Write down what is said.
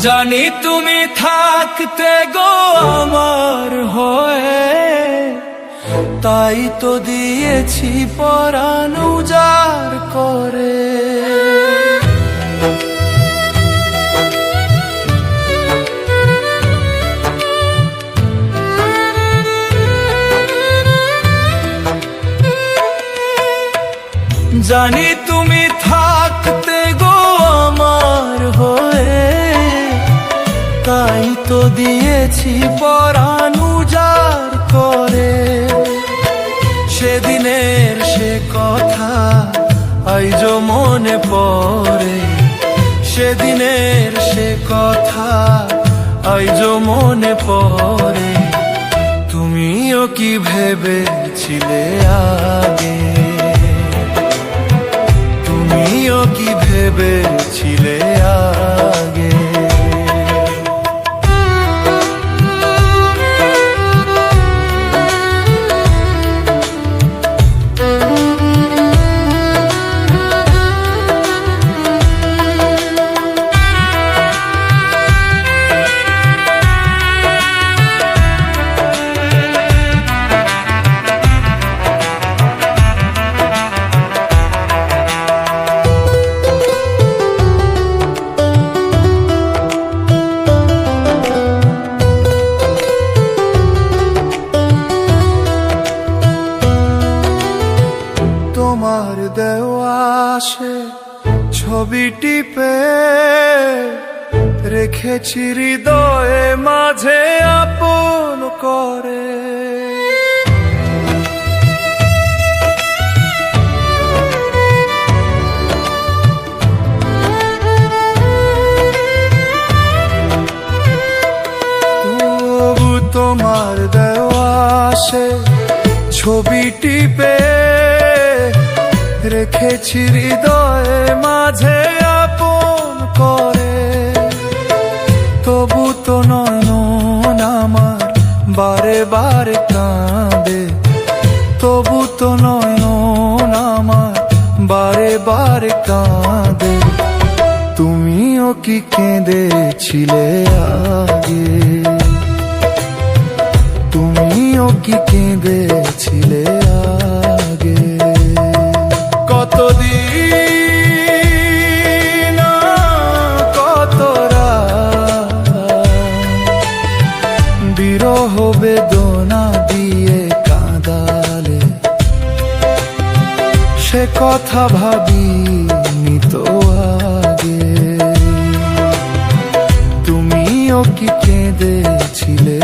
জানি তুমি থাকতে গো আমার হয়ে, তাই তো দিয়েছি পরাণ উজাড় করে। জানি তুমি থাকতে গো আমার হয়ে, তাই তো দিয়েছি পরাণ উজাড় করে। সেদিনের সে কথা আইজো মনে পড়ে, সেদিনের সে কথা আইজো মনে পড়ে। তুমিও কি ভেবেছিলে আগে, তুমিও কি ভেবেছিলে আগে। তোমার দেওয়া সে ছবি টিপে রেখেছি হৃদয়ে মাঝে আপন করে। তবু তোমার দেওয়া সে ছবি টিপে রেখেছি হৃদয়ে মাঝে আপন করে। তবু তো নয়ন আমার বারে বারে কাঁদে, তবু তো নয়ন আমার বারে বারে কাঁদে। তুমিও কি কেঁদেছিলে আগে, তুমিও কি কেঁদেছিলে আগে। কতদিন কত রাত বিরহ বেদনা দিয়ে কাঁদালে, সে কথা ভাবিনি তো আগে। তুমিও কি কেঁদেছিলে